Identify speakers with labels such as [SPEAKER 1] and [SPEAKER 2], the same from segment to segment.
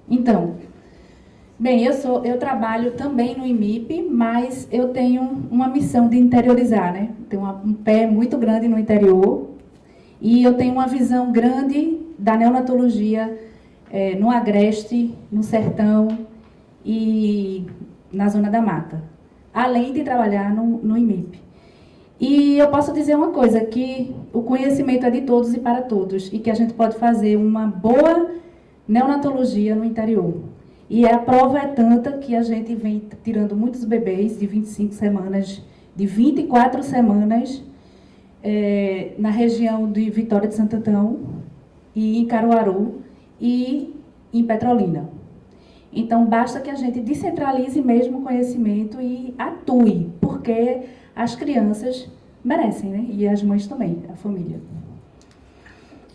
[SPEAKER 1] Então, bem, eu trabalho também no IMIP, mas eu tenho uma missão de interiorizar, né? Tenho um pé muito grande no interior e eu tenho uma visão grande da neonatologia no Agreste, no Sertão e na Zona da Mata, além de trabalhar no IMIP. E eu posso dizer uma coisa, que o conhecimento é de todos e para todos, e que a gente pode fazer uma boa neonatologia no interior. E a prova é tanta que a gente vem tirando muitos bebês de 25 semanas, de 24 semanas, na região de Vitória de Santo Antão, e em Caruaru, e em Petrolina. Então, basta que a gente descentralize mesmo o conhecimento e atue, porque as crianças merecem, né? E as mães também, a família.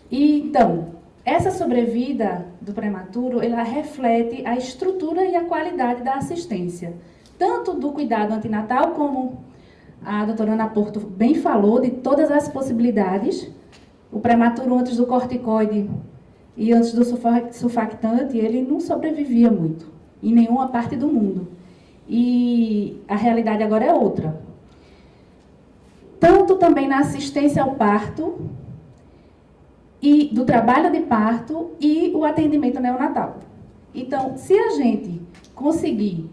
[SPEAKER 1] E, então, essa sobrevida do prematuro, ela reflete a estrutura e a qualidade da assistência, tanto do cuidado antinatal, como a doutora Ana Porto bem falou, de todas as possibilidades. O prematuro antes do corticoide e antes do surfactante, ele não sobrevivia muito, em nenhuma parte do mundo. E a realidade agora é outra. Tanto também na assistência ao parto, e do trabalho de parto e o atendimento neonatal. Então, se a gente conseguir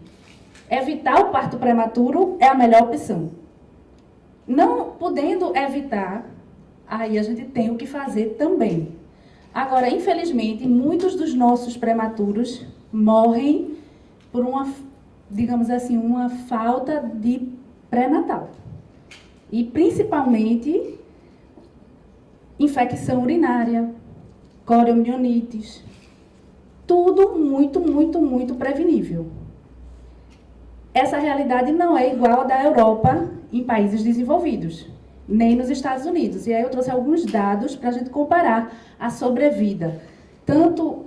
[SPEAKER 1] evitar o parto prematuro, é a melhor opção. Não podendo evitar, aí a gente tem o que fazer também. Agora, infelizmente, muitos dos nossos prematuros morrem por uma, digamos assim, uma falta de pré-natal. E principalmente infecção urinária, coriomionites, tudo muito prevenível. Essa realidade não é igual à da Europa em países desenvolvidos, nem nos Estados Unidos. E aí eu trouxe alguns dados para a gente comparar a sobrevida. Tanto,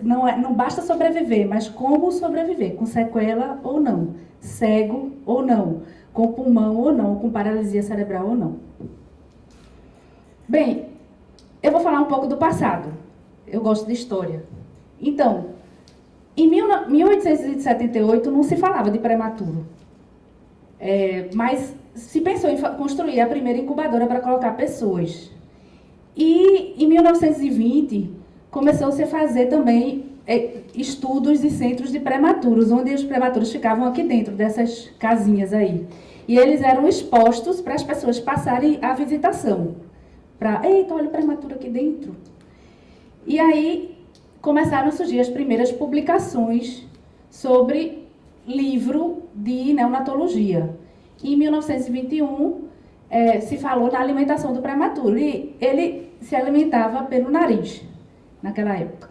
[SPEAKER 1] não basta sobreviver, mas como sobreviver, com sequela ou não, cego ou não, com pulmão ou não, com paralisia cerebral ou não. Bem, eu vou falar um pouco do passado. Eu gosto de história. Então, em 1878 não se falava de prematuro. Mas se pensou em construir a primeira incubadora para colocar pessoas. E em 1920 começou-se a fazer também estudos e centros de prematuros, onde os prematuros ficavam aqui dentro dessas casinhas aí. E eles eram expostos para as pessoas passarem a visitação. Eita, olha o prematuro aqui dentro. E aí começaram a surgir as primeiras publicações sobre livro de neonatologia. Em 1921, se falou na alimentação do prematuro. E ele se alimentava pelo nariz, naquela época.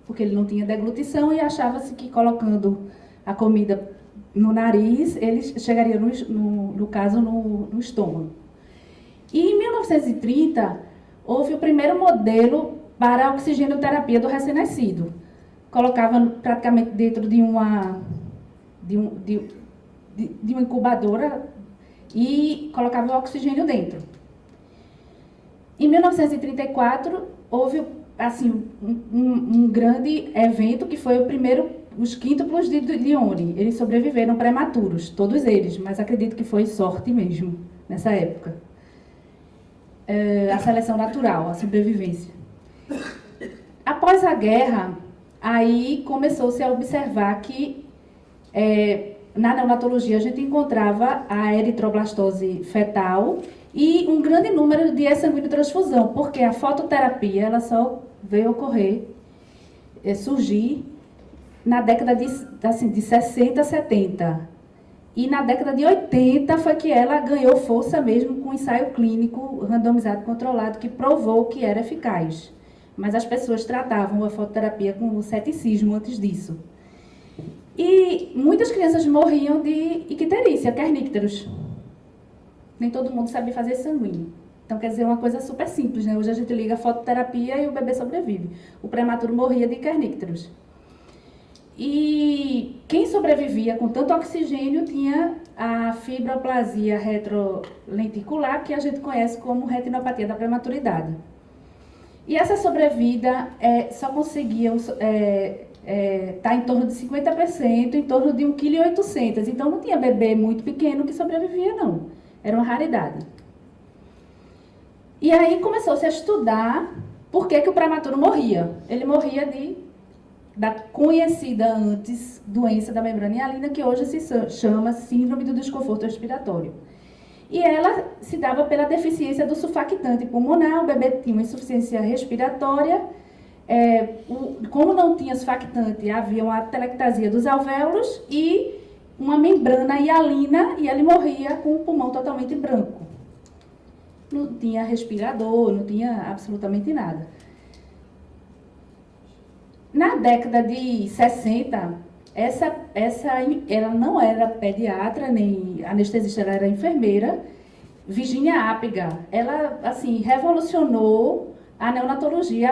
[SPEAKER 1] Porque ele não tinha deglutição e achava-se que colocando a comida no nariz, ele chegaria, no caso, no estômago. E em 1930, houve o primeiro modelo para a oxigenoterapia do recém-nascido. Colocava praticamente dentro de uma incubadora e colocava o oxigênio dentro. Em 1934, houve assim, um grande evento que foi os quíntuplos de Lione. Eles sobreviveram prematuros, todos eles, mas acredito que foi sorte mesmo, nessa época. A seleção natural, a sobrevivência. Após a guerra, aí começou-se a observar que na neonatologia a gente encontrava a eritroblastose fetal e um grande número de sanguínotransfusão, porque a fototerapia ela só veio ocorrer, surgir na década de 60, 70. E na década de 80 foi que ela ganhou força mesmo com um ensaio clínico randomizado controlado que provou que era eficaz. Mas as pessoas tratavam a fototerapia com ceticismo antes disso. E muitas crianças morriam de icterícia, kernícteros. Nem todo mundo sabia fazer sanguíneo. Então, quer dizer, uma coisa super simples, né? Hoje a gente liga a fototerapia e o bebê sobrevive. O prematuro morria de kernícteros. E quem sobrevivia com tanto oxigênio tinha a fibroplasia retrolenticular, que a gente conhece como retinopatia da prematuridade. E essa sobrevida só conseguiam está em torno de 50%, em torno de 1,8 kg. Então, não tinha bebê muito pequeno que sobrevivia, não. Era uma raridade. E aí começou-se a estudar por que o prematuro morria. Ele morria da conhecida antes doença da membrana hialina, que hoje se chama síndrome do desconforto respiratório. E ela se dava pela deficiência do surfactante pulmonar. O bebê tinha uma insuficiência respiratória. Como não tinha surfactante, havia uma atelectasia dos alvéolos e uma membrana hialina, e ele morria com o pulmão totalmente branco. Não tinha respirador, não tinha absolutamente nada. Na década de 60, ela não era pediatra, nem anestesista, ela era enfermeira, Virginia Apgar. Ela, assim, revolucionou a neonatologia,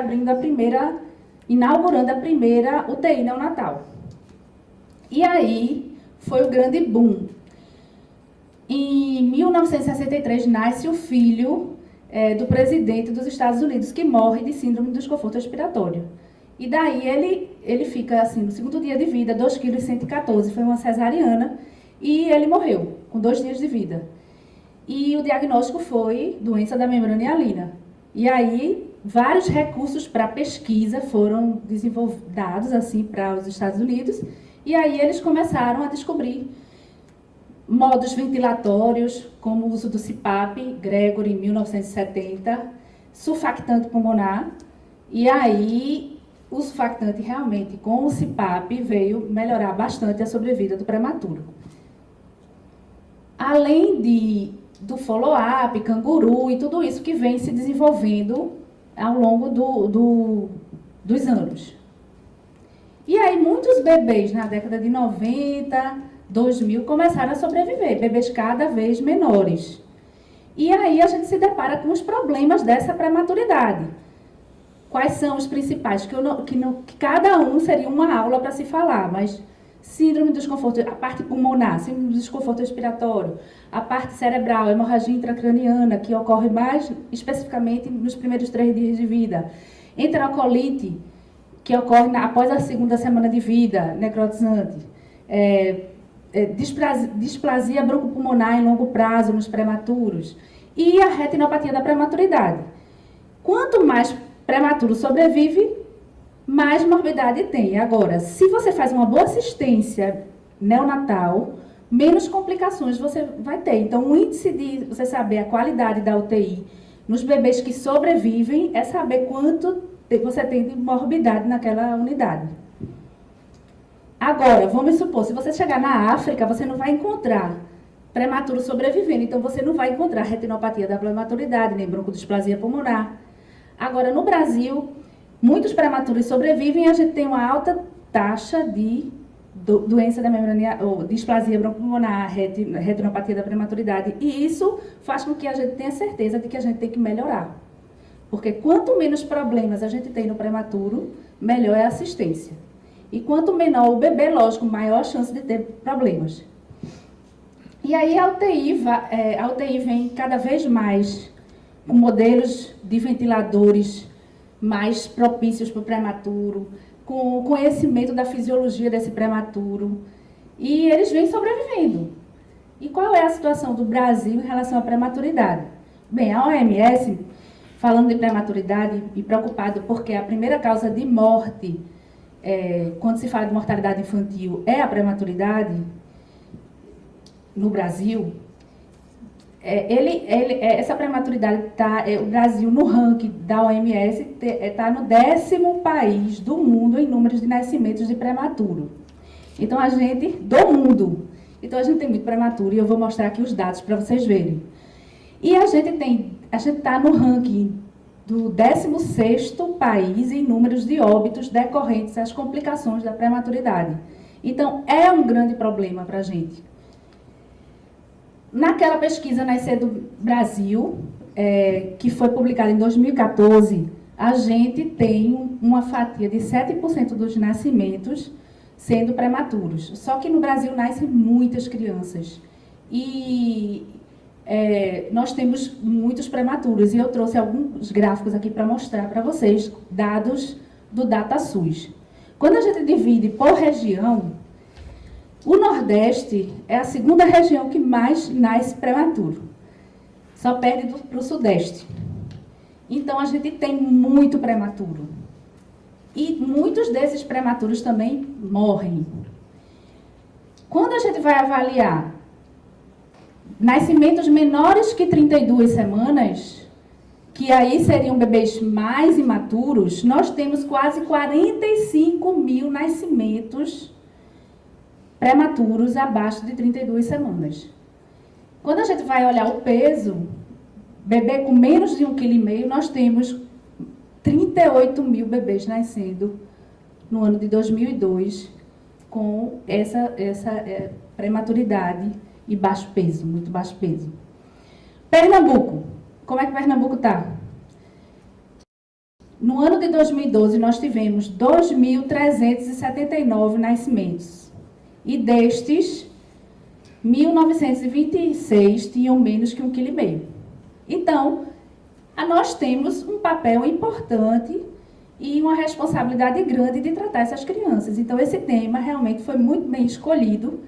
[SPEAKER 1] inaugurando a primeira UTI neonatal. E aí foi o grande boom. Em 1963 nasce o filho do presidente dos Estados Unidos, que morre de síndrome do desconforto respiratório. E daí ele fica, assim, no segundo dia de vida, 2,114 kg, foi uma cesariana, e ele morreu, com 2 dias de vida. E o diagnóstico foi doença da membrana hialina. E aí, vários recursos para pesquisa foram dados, assim, para os Estados Unidos, e aí eles começaram a descobrir modos ventilatórios, como o uso do CPAP, Gregory, em 1970, surfactante pulmonar, e aí o surfactante realmente, com o CPAP, veio melhorar bastante a sobrevida do prematuro. Além do follow-up, canguru e tudo isso que vem se desenvolvendo ao longo dos anos. E aí muitos bebês na década de 90, 2000 começaram a sobreviver, bebês cada vez menores. E aí a gente se depara com os problemas dessa prematuridade. Quais são os principais? Que cada um seria uma aula para se falar, mas síndrome do desconforto, a parte pulmonar, síndrome do desconforto respiratório, a parte cerebral, hemorragia intracraniana, que ocorre mais especificamente nos primeiros 3 dias de vida, enterocolite, que ocorre após a segunda semana de vida, necrotizante, displasia broncopulmonar em longo prazo nos prematuros e a retinopatia da prematuridade. Quanto mais prematuro sobrevive, mais morbidade tem. Agora, se você faz uma boa assistência neonatal, menos complicações você vai ter. Então, o índice de você saber a qualidade da UTI nos bebês que sobrevivem é saber quanto você tem de morbidade naquela unidade. Agora, vamos supor, se você chegar na África, você não vai encontrar prematuro sobrevivendo, então você não vai encontrar retinopatia da prematuridade, nem broncodisplasia pulmonar. Agora, no Brasil, muitos prematuros sobrevivem e a gente tem uma alta taxa de doença da membrana, ou displasia broncopulmonar, retinopatia da prematuridade. E isso faz com que a gente tenha certeza de que a gente tem que melhorar. Porque quanto menos problemas a gente tem no prematuro, melhor é a assistência. E quanto menor o bebê, lógico, maior a chance de ter problemas. E aí a UTI vem cada vez mais com modelos de ventiladores mais propícios para o prematuro, com conhecimento da fisiologia desse prematuro. E eles vêm sobrevivendo. E qual é a situação do Brasil em relação à prematuridade? Bem, a OMS, falando de prematuridade e preocupado porque a primeira causa de morte, quando se fala de mortalidade infantil, é a prematuridade no Brasil, essa prematuridade o Brasil no ranking da OMS está no 10º país do mundo em números de nascimentos de prematuro. Então do mundo. Então a gente tem muito prematuro e eu vou mostrar aqui os dados para vocês verem. E a gente está no ranking do 16º país em números de óbitos decorrentes às complicações da prematuridade. Então é um grande problema para a gente. Naquela pesquisa Nascer do Brasil, que foi publicada em 2014, a gente tem uma fatia de 7% dos nascimentos sendo prematuros. Só que no Brasil nascem muitas crianças. E nós temos muitos prematuros. E eu trouxe alguns gráficos aqui para mostrar para vocês dados do DataSUS. Quando a gente divide por região, o Nordeste é a segunda região que mais nasce prematuro. Só perde para o Sudeste. Então, a gente tem muito prematuro. E muitos desses prematuros também morrem. Quando a gente vai avaliar nascimentos menores que 32 semanas, que aí seriam bebês mais imaturos, nós temos quase 45 mil nascimentos prematuros abaixo de 32 semanas. Quando a gente vai olhar o peso, bebê com menos de 1,5 kg, nós temos 38 mil bebês nascendo no ano de 2002 com essa prematuridade e baixo peso, muito baixo peso. Pernambuco. Como é que Pernambuco está? No ano de 2012, nós tivemos 2.379 nascimentos. E destes, 1.926 tinham menos que 1,5 kg. Então, nós temos um papel importante e uma responsabilidade grande de tratar essas crianças. Então, esse tema realmente foi muito bem escolhido.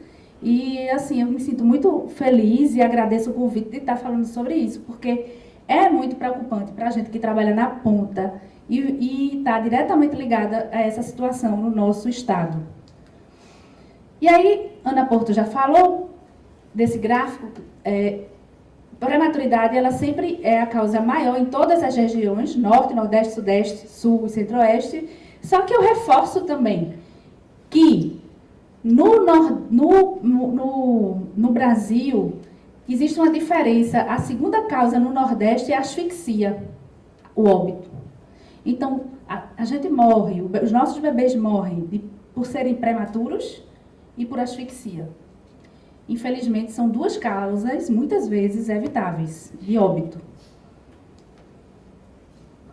[SPEAKER 1] E, assim, eu me sinto muito feliz e agradeço o convite de estar falando sobre isso, porque é muito preocupante para a gente que trabalha na ponta e está diretamente ligada a essa situação no nosso estado. E aí, Ana Porto já falou desse gráfico. Prematuridade, ela sempre é a causa maior em todas as regiões, Norte, Nordeste, Sudeste, Sul e Centro-Oeste. Só que eu reforço também que no Brasil existe uma diferença. A segunda causa no Nordeste é a asfixia, o óbito. Então, a gente morre, os nossos bebês morrem por serem prematuros e por asfixia. Infelizmente, são duas causas, muitas vezes, evitáveis, de óbito.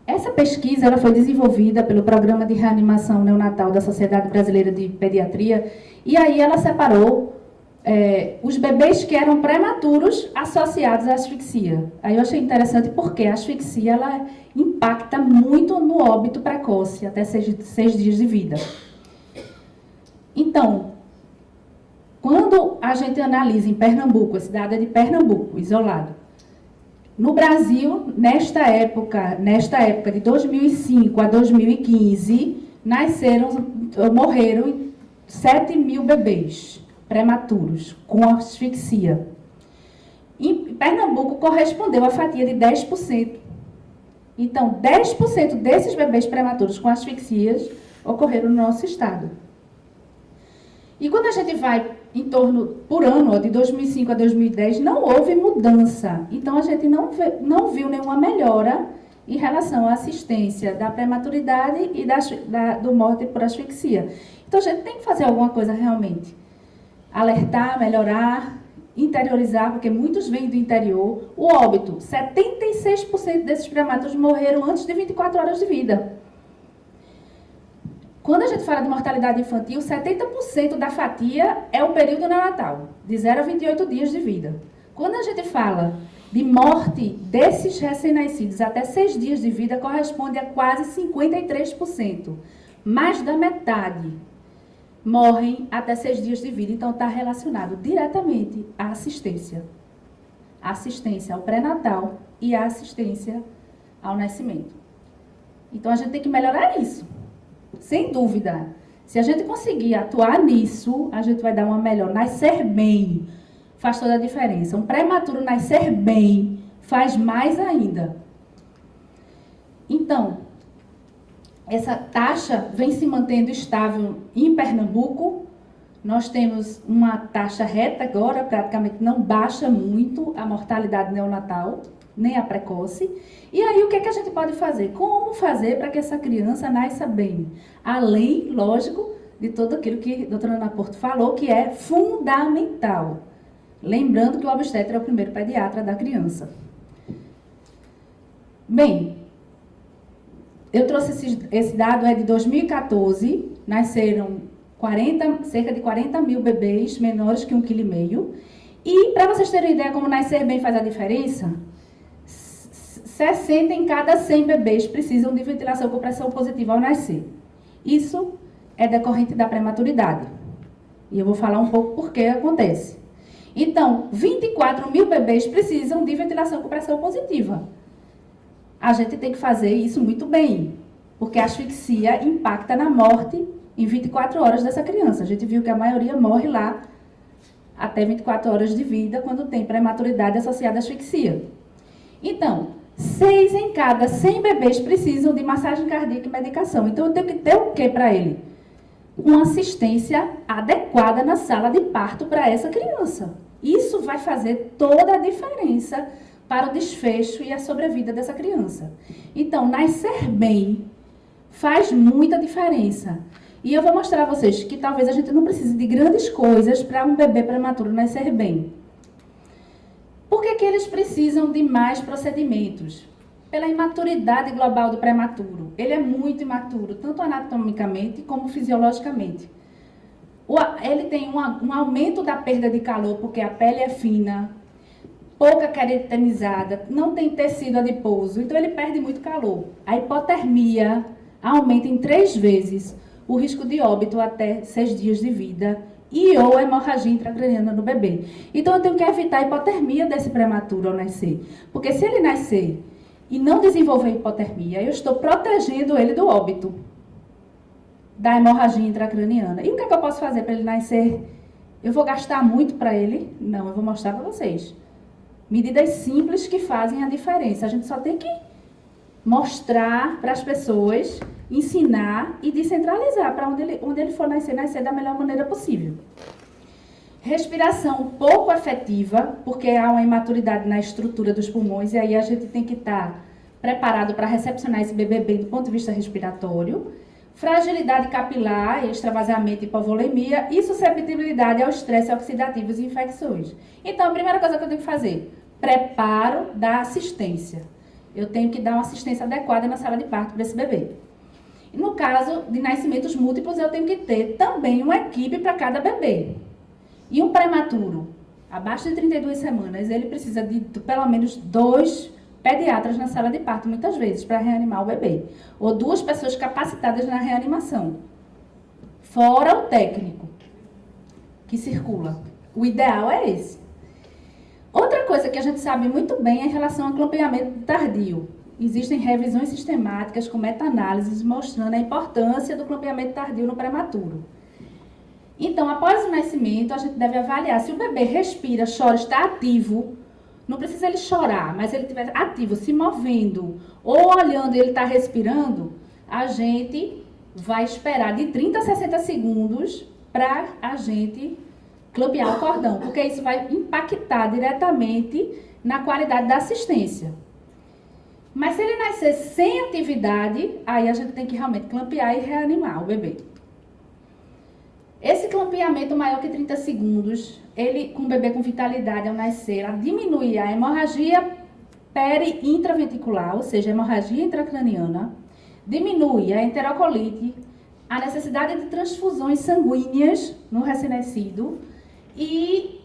[SPEAKER 1] Essa pesquisa ela foi desenvolvida pelo Programa de Reanimação Neonatal da Sociedade Brasileira de Pediatria, e aí ela separou os bebês que eram prematuros associados à asfixia. Aí eu achei interessante porque a asfixia ela impacta muito no óbito precoce, até 6 dias de vida. Então, quando a gente analisa em Pernambuco, a cidade de Pernambuco, isolado, no Brasil, nesta época de 2005 a 2015, morreram 7 mil bebês prematuros com asfixia. Em Pernambuco, correspondeu à fatia de 10%. Então, 10% desses bebês prematuros com asfixias ocorreram no nosso estado. E quando a gente vai em torno, por ano, de 2005 a 2010, não houve mudança. Então, a gente não viu nenhuma melhora em relação à assistência da prematuridade e do morte por asfixia. Então, a gente tem que fazer alguma coisa realmente. Alertar, melhorar, interiorizar, porque muitos vêm do interior. O óbito, 76% desses prematuros morreram antes de 24 horas de vida. Quando a gente fala de mortalidade infantil, 70% da fatia é o período neonatal, de 0 a 28 dias de vida. Quando a gente fala de morte desses recém-nascidos até 6 dias de vida, corresponde a quase 53%. Mais da metade morrem até 6 dias de vida. Então, está relacionado diretamente à assistência. A assistência ao pré-natal e a assistência ao nascimento. Então, a gente tem que melhorar isso. Sem dúvida. Se a gente conseguir atuar nisso, a gente vai dar uma melhor. Nascer bem faz toda a diferença. Um prematuro nascer bem faz mais ainda. Então, essa taxa vem se mantendo estável em Pernambuco. Nós temos uma taxa reta agora, praticamente não baixa muito a mortalidade neonatal, nem a precoce. E aí, o que é que a gente pode fazer? Como fazer para que essa criança nasça bem? Além, lógico, de tudo aquilo que a doutora Ana Porto falou, que é fundamental. Lembrando que o obstetra é o primeiro pediatra da criança. Bem, eu trouxe esse dado, é de 2014, nasceram cerca de 40 mil bebês menores que 1,5 kg. E, para vocês terem ideia como nascer bem faz a diferença, 60 em cada 100 bebês precisam de ventilação com pressão positiva ao nascer. Isso é decorrente da prematuridade. E eu vou falar um pouco por que acontece. Então, 24 mil bebês precisam de ventilação com pressão positiva. A gente tem que fazer isso muito bem, porque a asfixia impacta na morte em 24 horas dessa criança. A gente viu que a maioria morre lá até 24 horas de vida quando tem prematuridade associada à asfixia. Então, 6 em cada 100 bebês precisam de massagem cardíaca e medicação. Então, eu tenho que ter o que para ele? Uma assistência adequada na sala de parto para essa criança. Isso vai fazer toda a diferença para o desfecho e a sobrevida dessa criança. Então, nascer bem faz muita diferença. E eu vou mostrar a vocês que talvez a gente não precise de grandes coisas para um bebê prematuro nascer bem. Por que eles precisam de mais procedimentos? Pela imaturidade global do prematuro. Ele é muito imaturo, tanto anatomicamente como fisiologicamente. Ele tem um aumento da perda de calor, porque a pele é fina, pouca keratinizada, não tem tecido adiposo, então ele perde muito calor. A hipotermia aumenta em 3 vezes o risco de óbito até 6 dias de vida e ou hemorragia intracraniana no bebê. Então eu tenho que evitar a hipotermia desse prematuro ao nascer, porque se ele nascer e não desenvolver hipotermia, eu estou protegendo ele do óbito, da hemorragia intracraniana. E o que é que eu posso fazer para ele nascer? Eu vou gastar muito para ele? Não, eu vou mostrar para vocês. Medidas simples que fazem a diferença. A gente só tem que mostrar para as pessoas, ensinar e descentralizar para onde ele for nascer da melhor maneira possível. Respiração pouco efetiva, porque há uma imaturidade na estrutura dos pulmões, e aí a gente tem que estar preparado para recepcionar esse bebê bem do ponto de vista respiratório. Fragilidade capilar, extravasamento e hipovolemia e susceptibilidade ao estresse oxidativo e infecções. Então, a primeira coisa que eu tenho que fazer, preparo da assistência. Eu tenho que dar uma assistência adequada na sala de parto para esse bebê. E no caso de nascimentos múltiplos, eu tenho que ter também uma equipe para cada bebê. E um prematuro, abaixo de 32 semanas, ele precisa de pelo menos 2 pediatras na sala de parto, muitas vezes, para reanimar o bebê. Ou 2 pessoas capacitadas na reanimação. Fora o técnico que circula. O ideal é esse. Outra coisa que a gente sabe muito bem é em relação ao clampeamento tardio. Existem revisões sistemáticas com meta-análises mostrando a importância do clampeamento tardio no prematuro. Então, após o nascimento, a gente deve avaliar se o bebê respira, chora, está ativo. Não precisa ele chorar, mas ele estiver ativo, se movendo, ou olhando e ele está respirando, a gente vai esperar de 30 a 60 segundos para a gente clampear o cordão, porque isso vai impactar diretamente na qualidade da assistência. Mas se ele nascer sem atividade, aí a gente tem que realmente clampear e reanimar o bebê. Esse clampeamento maior que 30 segundos, ele, com o bebê com vitalidade ao nascer, ela diminui a hemorragia peri-intraventricular, ou seja, a hemorragia intracraniana, diminui a enterocolite, a necessidade de transfusões sanguíneas no recém-nascido e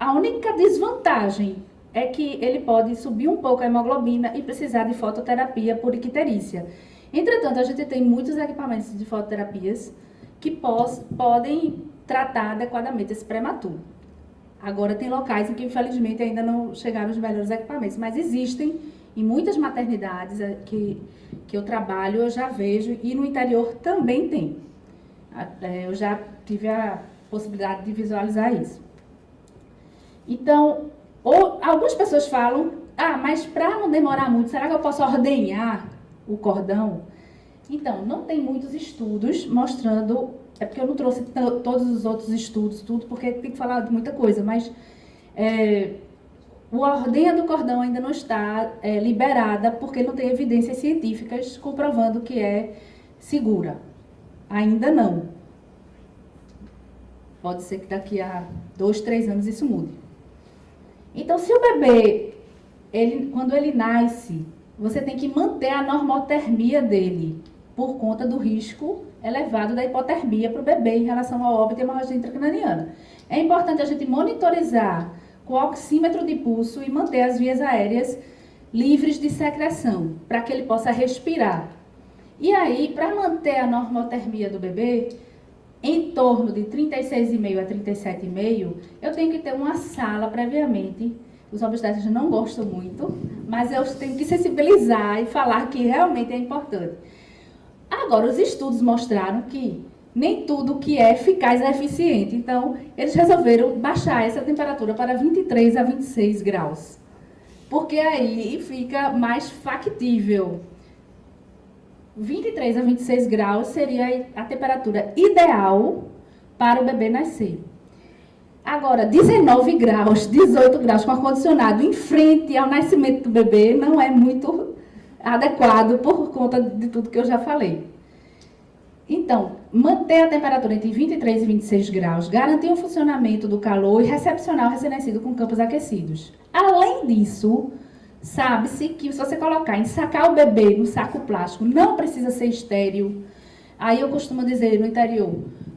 [SPEAKER 1] a única desvantagem é que ele pode subir um pouco a hemoglobina e precisar de fototerapia por icterícia. Entretanto, a gente tem muitos equipamentos de fototerapias que podem tratar adequadamente esse prematuro. Agora, tem locais em que, infelizmente, ainda não chegaram os melhores equipamentos, mas existem em muitas maternidades que eu trabalho, eu já vejo, e no interior também tem. Eu já tive a possibilidade de visualizar isso. Então, algumas pessoas falam, mas para não demorar muito, será que eu posso ordenhar o cordão? Então, não tem muitos estudos mostrando, é porque eu não trouxe todos os outros estudos, tudo, porque tem que falar de muita coisa, mas o ordenha do cordão ainda não está liberada, porque não tem evidências científicas comprovando que é segura. Ainda não. Pode ser que daqui a 2, 3 anos isso mude. Então, se o bebê, quando ele nasce, você tem que manter a normotermia dele, por conta do risco elevado da hipotermia para o bebê em relação ao óbito e hemorragia intracraniana. É importante a gente monitorizar com o oxímetro de pulso e manter as vias aéreas livres de secreção, para que ele possa respirar. E aí, para manter a normotermia do bebê, em torno de 36,5 a 37,5, eu tenho que ter uma sala previamente. Os obstetras não gostam muito, mas eu tenho que sensibilizar e falar que realmente é importante. Agora, os estudos mostraram que nem tudo que é eficaz é eficiente. Então, eles resolveram baixar essa temperatura para 23 a 26 graus. Porque aí fica mais factível. 23 a 26 graus seria a temperatura ideal para o bebê nascer. Agora, 19 graus, 18 graus com ar-condicionado em frente ao nascimento do bebê não é muito adequado por conta de tudo que eu já falei. Então, manter a temperatura entre 23 e 26 graus, garantir o funcionamento do calor e recepcionar o recém-nascido com campos aquecidos. Além disso, sabe-se que se você colocar, ensacar o bebê no saco plástico, não precisa ser estéril. Aí eu costumo dizer no interior,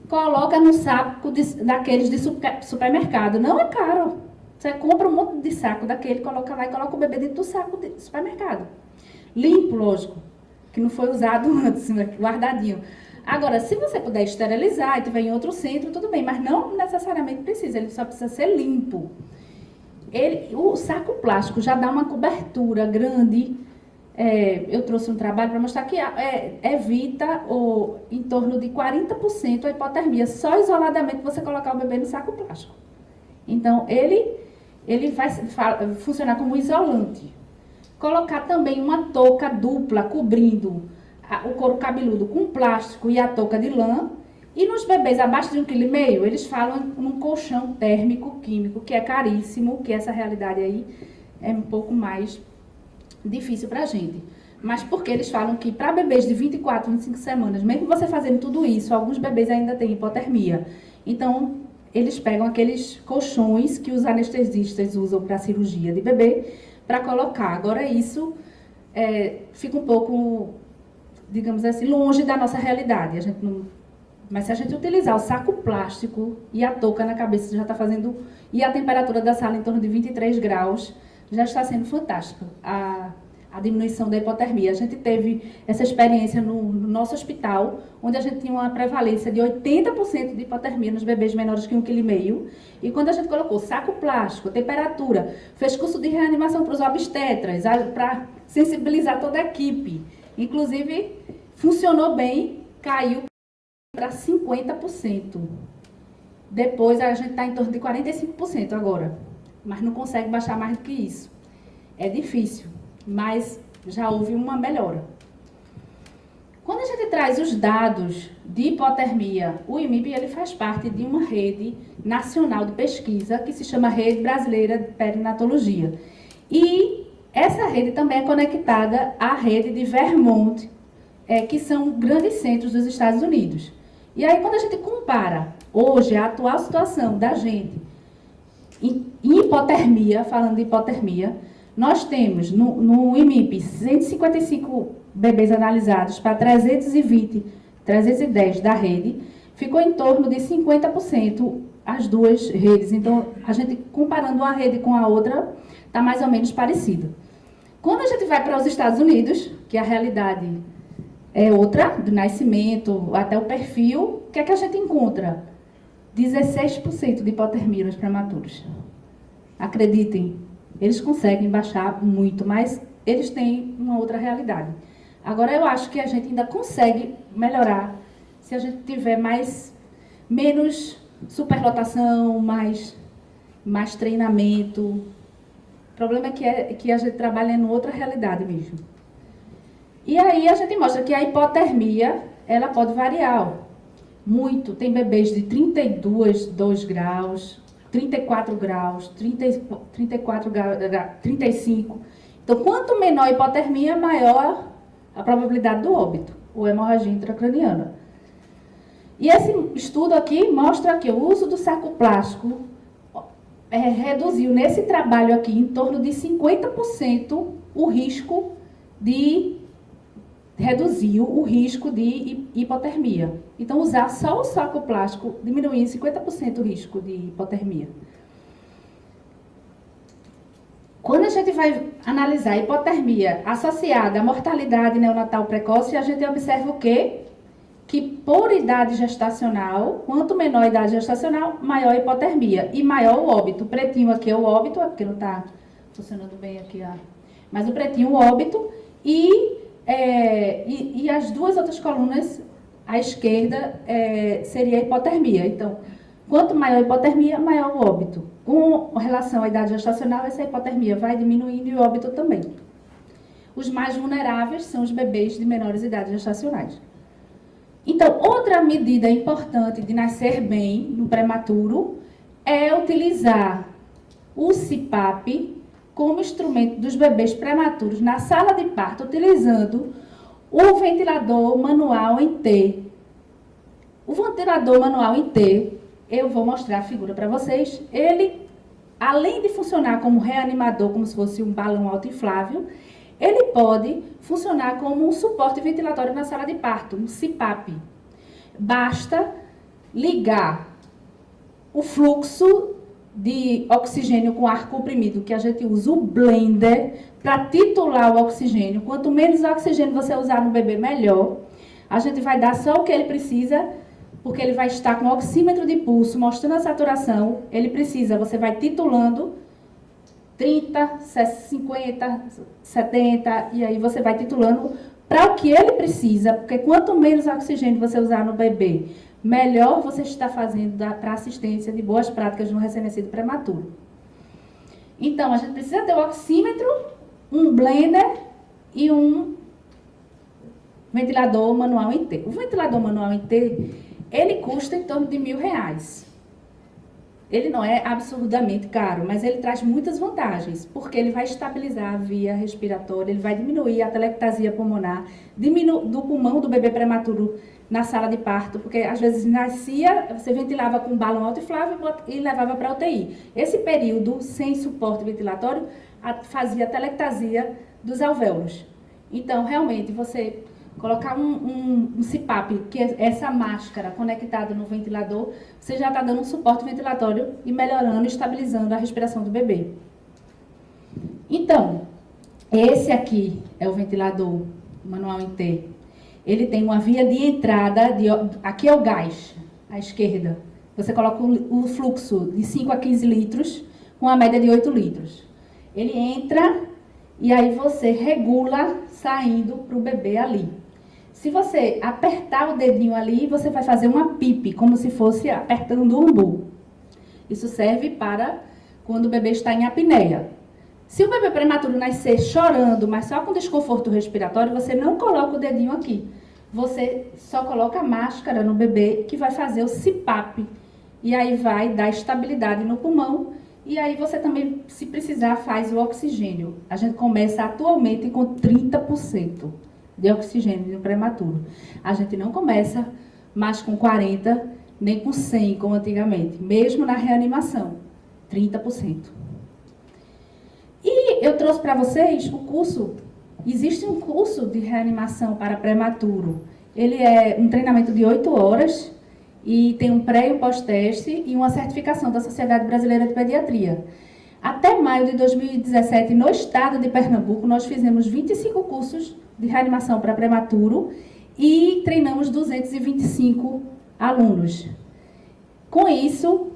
[SPEAKER 1] coloca no saco daqueles de supermercado. Não é caro. Você compra um monte de saco daquele, coloca lá e coloca o bebê dentro do saco de supermercado. Limpo, lógico, que não foi usado antes, guardadinho. Agora, se você puder esterilizar e tiver em outro centro, tudo bem, mas não necessariamente precisa, ele só precisa ser limpo. O saco plástico já dá uma cobertura grande. Eu trouxe um trabalho para mostrar que evita em torno de 40% a hipotermia, só isoladamente você colocar o bebê no saco plástico. Então, ele vai funcionar como isolante. Colocar também uma touca dupla cobrindo o couro cabeludo com plástico e a touca de lã. E nos bebês abaixo de 1,5 kg, eles falam num colchão térmico químico, que é caríssimo, que essa realidade aí é um pouco mais difícil para a gente. Mas porque eles falam que para bebês de 24, 25 semanas, mesmo você fazendo tudo isso, alguns bebês ainda têm hipotermia. Então, eles pegam aqueles colchões que os anestesistas usam para cirurgia de bebê, para colocar. Agora, isso fica um pouco, digamos assim, longe da nossa realidade. Mas se a gente utilizar o saco plástico e a touca na cabeça, já está fazendo... E a temperatura da sala em torno de 23 graus, já está sendo fantástico a diminuição da hipotermia. A gente teve essa experiência no nosso hospital, onde a gente tinha uma prevalência de 80% de hipotermia nos bebês menores que 1,5 kg. E quando a gente colocou saco plástico, temperatura, fez curso de reanimação para os obstetras, para sensibilizar toda a equipe. Inclusive, funcionou bem, caiu para 50%. Depois a gente está em torno de 45% agora, mas não consegue baixar mais do que isso. É difícil, mas já houve uma melhora. Quando a gente traz os dados de hipotermia, o IMIP ele faz parte de uma rede nacional de pesquisa que se chama Rede Brasileira de Perinatologia. E essa rede também é conectada à rede de Vermont, que são grandes centros dos Estados Unidos. E aí, quando a gente compara hoje a atual situação da gente em hipotermia, falando de hipotermia, nós temos no IMIP 155 bebês analisados para 310 da rede, ficou em torno de 50% as duas redes. Então, a gente comparando uma rede com a outra, está mais ou menos parecido. Quando a gente vai para os Estados Unidos, que a realidade é outra, do nascimento até o perfil, o que é que a gente encontra? 16% de hipotermia nos prematuros. Acreditem, eles conseguem baixar muito, mas eles têm uma outra realidade. Agora, eu acho que a gente ainda consegue melhorar se a gente tiver menos superlotação, mais treinamento. O problema é que a gente trabalha em outra realidade mesmo. E aí a gente mostra que a hipotermia, ela pode variar muito. Tem bebês de 32 graus, 34 graus, 34 graus, 35. Então, quanto menor a hipotermia, maior a probabilidade do óbito, ou hemorragia intracraniana. E esse estudo aqui mostra que o uso do saco plástico reduziu nesse trabalho aqui em torno de 50% o risco de... reduziu o risco de hipotermia. Então, usar só o saco plástico diminuiu em 50% o risco de hipotermia. Quando a gente vai analisar a hipotermia associada à mortalidade neonatal precoce, a gente observa o quê? Que por idade gestacional, quanto menor a idade gestacional, maior a hipotermia e maior o óbito. O pretinho aqui é o óbito, porque não está funcionando bem aqui, mas o pretinho o óbito e as duas outras colunas, à esquerda, seria a hipotermia. Então, quanto maior a hipotermia, maior o óbito. Com relação à idade gestacional, essa hipotermia vai diminuindo e o óbito também. Os mais vulneráveis são os bebês de menores idades gestacionais. Então, outra medida importante de nascer bem no prematuro é utilizar o CPAP como instrumento dos bebês prematuros na sala de parto, utilizando o ventilador manual em T. O ventilador manual em T, eu vou mostrar a figura para vocês. Ele, além de funcionar como reanimador, como se fosse um balão autoinflável, ele pode funcionar como um suporte ventilatório na sala de parto, um CPAP. Basta ligar o fluxo de oxigênio com ar comprimido, que a gente usa o blender para titular o oxigênio. Quanto menos oxigênio você usar no bebê, melhor. A gente vai dar só o que ele precisa, porque ele vai estar com o oxímetro de pulso, mostrando a saturação. Ele precisa, você vai titulando 30, 50, 70, e aí você vai titulando para o que ele precisa, porque quanto menos oxigênio você usar no bebê, melhor você está fazendo para assistência de boas práticas no recém-nascido prematuro. Então, a gente precisa ter o oxímetro, um blender e um ventilador manual em T. O ventilador manual em T, ele custa em torno de R$1.000. Ele não é absurdamente caro, mas ele traz muitas vantagens, porque ele vai estabilizar a via respiratória, ele vai diminuir a telectasia pulmonar, do pulmão do bebê prematuro na sala de parto, porque às vezes nascia, você ventilava com um balão autoinflável e levava para a UTI. Esse período, sem suporte ventilatório, fazia a telectasia dos alvéolos. Então, realmente, você colocar um CPAP, que é essa máscara conectada no ventilador, você já está dando um suporte ventilatório e melhorando e estabilizando a respiração do bebê. Então, esse aqui é o ventilador manual em T. Ele tem uma via de entrada, aqui é o gás, à esquerda. Você coloca o fluxo de 5 a 15 litros, com a média de 8 litros. Ele entra e aí você regula saindo para o bebê ali. Se você apertar o dedinho ali, você vai fazer uma pipe, como se fosse apertando o umbu. Isso serve para quando o bebê está em apneia. Se o bebê prematuro nascer chorando, mas só com desconforto respiratório, você não coloca o dedinho aqui. Você só coloca a máscara no bebê, que vai fazer o CPAP. E aí vai dar estabilidade no pulmão. E aí você também, se precisar, faz o oxigênio. A gente começa atualmente com 30%. De oxigênio no prematuro. A gente não começa mais com 40, nem com 100, como antigamente, mesmo na reanimação, 30%. E eu trouxe para vocês o curso, existe um curso de reanimação para prematuro. Ele é um treinamento de 8 horas e tem um pré e um pós-teste e uma certificação da Sociedade Brasileira de Pediatria. Até maio de 2017, no estado de Pernambuco, nós fizemos 25 cursos de reanimação para prematuro e treinamos 225 alunos. Com isso,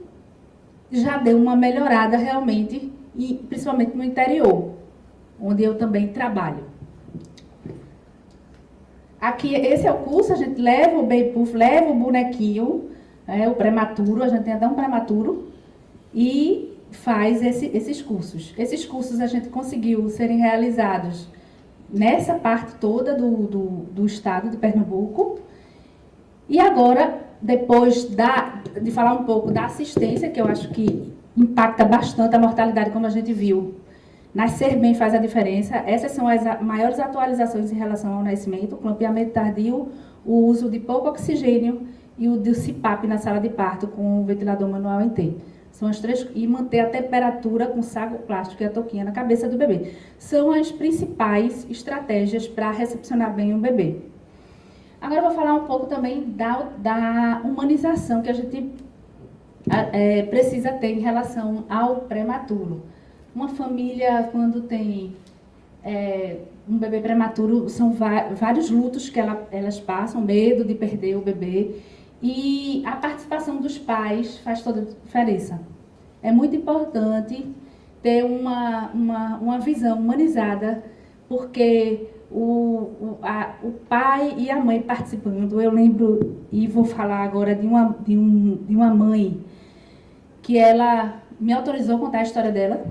[SPEAKER 1] já deu uma melhorada realmente, e principalmente no interior, onde eu também trabalho. Aqui, esse é o curso, a gente leva o baby puff, leva o bonequinho, o prematuro, a gente tem até um prematuro, e faz esses cursos. Esses cursos a gente conseguiu serem realizados nessa parte toda do estado de Pernambuco. E agora, depois de falar um pouco da assistência, que eu acho que impacta bastante a mortalidade, como a gente viu, nascer bem faz a diferença. Essas são as maiores atualizações em relação ao nascimento: o clampeamento tardio, o uso de pouco oxigênio e o do CPAP na sala de parto com o ventilador manual em T. São as três, e manter a temperatura com saco plástico e a touquinha na cabeça do bebê. São as principais estratégias para recepcionar bem um bebê. Agora eu vou falar um pouco também da humanização que a gente precisa ter em relação ao prematuro. Uma família, quando tem um bebê prematuro, são vários lutos que elas passam, medo de perder o bebê. E a participação dos pais faz toda a diferença. É muito importante ter uma visão humanizada, porque o pai e a mãe participando. Eu lembro, e vou falar agora de uma mãe que ela me autorizou a contar a história dela.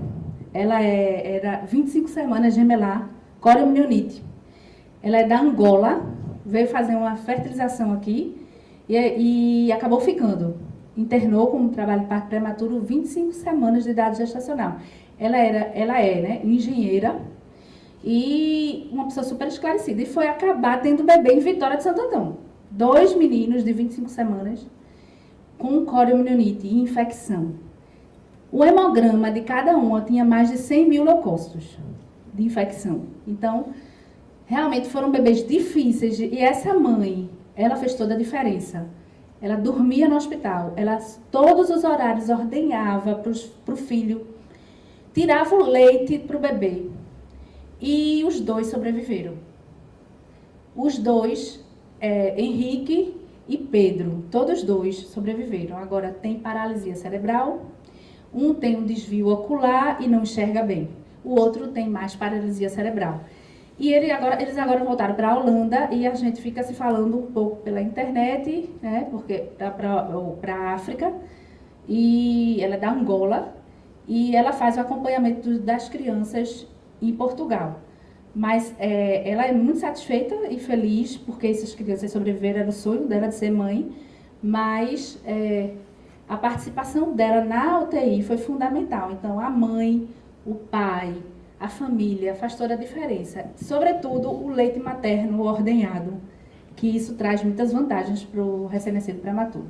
[SPEAKER 1] Ela era 25 semanas gemelar, coriomionite. Ela é da Angola, veio fazer uma fertilização aqui e acabou ficando. Internou com um trabalho de parto prematuro 25 semanas de idade gestacional. Ela é, né, engenheira e uma pessoa super esclarecida. E foi acabar tendo bebê em Vitória de Santo Antão. 2 meninos de 25 semanas com coriomionite e infecção. O hemograma de cada uma tinha mais de 100 mil leucócitos de infecção. Então, realmente foram bebês difíceis. E essa mãe, ela fez toda a diferença. Ela dormia no hospital, ela todos os horários ordenhava para o filho, tirava o leite para o bebê. E os 2 sobreviveram. Os 2, Henrique e Pedro, todos 2 sobreviveram. Agora tem paralisia cerebral, um tem um desvio ocular e não enxerga bem. O outro tem mais paralisia cerebral. E eles agora voltaram para a Holanda e a gente fica se falando um pouco pela internet, né, porque para a África, e ela é da Angola, e ela faz o acompanhamento das crianças em Portugal. Mas ela é muito satisfeita e feliz, porque essas crianças sobreviveram, era o sonho dela de ser mãe, mas a participação dela na UTI foi fundamental. Então, a mãe, o pai, a família faz toda a diferença. Sobretudo, o leite materno ordenhado, que isso traz muitas vantagens para o recém-nascido prematuro.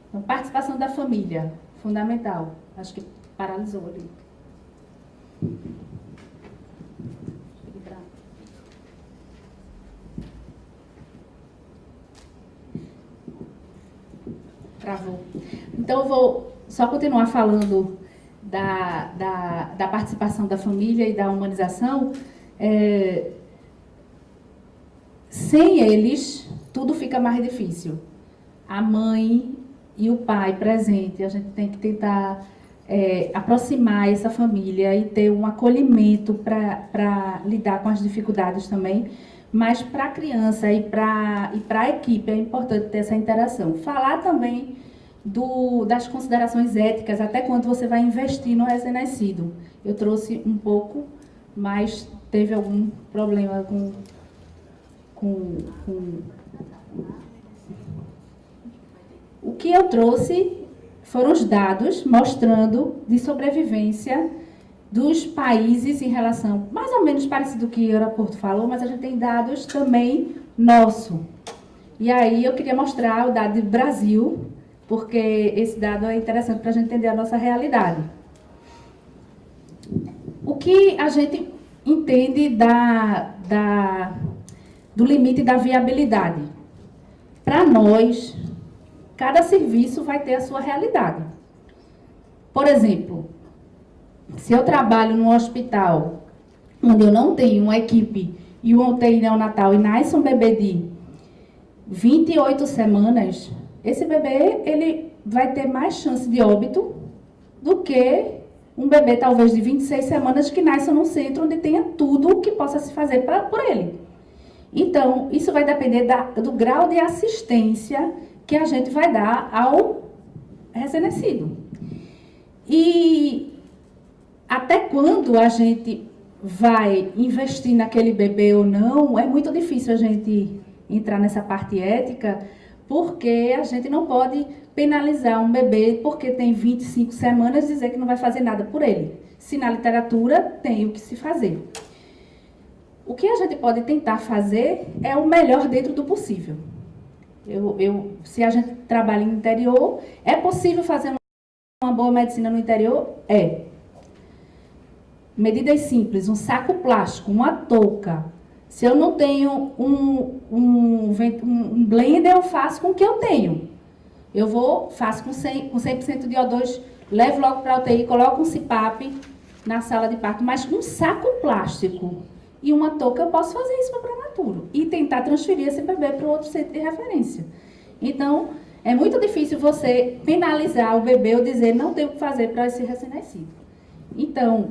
[SPEAKER 1] Então, participação da família, fundamental. Acho que paralisou ali. Travou. Então, eu vou só continuar falando da participação da família e da humanização. Sem eles, tudo fica mais difícil. A mãe e o pai presente, a gente tem que tentar aproximar essa família e ter um acolhimento para lidar com as dificuldades também. Mas para a criança e para a equipe é importante ter essa interação. Falar também das considerações éticas, até quando você vai investir no recém-nascido. Eu trouxe um pouco, mas teve algum problema com... O que eu trouxe foram os dados mostrando de sobrevivência dos países em relação, mais ou menos parecido com o que o aeroporto falou, mas a gente tem dados também nosso. E aí eu queria mostrar o dado do Brasil, porque esse dado é interessante para a gente entender a nossa realidade. O que a gente entende do limite da viabilidade? Para nós, cada serviço vai ter a sua realidade. Por exemplo, se eu trabalho num hospital onde eu não tenho uma equipe e uma UTI neonatal e nasce um bebê de 28 semanas, esse bebê ele vai ter mais chance de óbito do que um bebê talvez de 26 semanas que nasça num centro onde tenha tudo o que possa se fazer por ele. Então, isso vai depender do grau de assistência que a gente vai dar ao recém-nascido. E até quando a gente vai investir naquele bebê ou não, é muito difícil a gente entrar nessa parte ética, porque a gente não pode penalizar um bebê porque tem 25 semanas e dizer que não vai fazer nada por ele. Se na literatura tem o que se fazer. O que a gente pode tentar fazer é o melhor dentro do possível. Se a gente trabalha no interior, é possível fazer uma boa medicina no interior? É. Medidas simples, um saco plástico, uma touca. Se eu não tenho um blender, eu faço com o que eu tenho. Faço com 100% de O2, levo logo para a UTI, coloco um CPAP na sala de parto, mas um saco plástico e uma touca, eu posso fazer isso para o prematuro e tentar transferir esse bebê para outro centro de referência. Então, é muito difícil você penalizar o bebê ou dizer não tem o que fazer para esse recém-nascido. Então,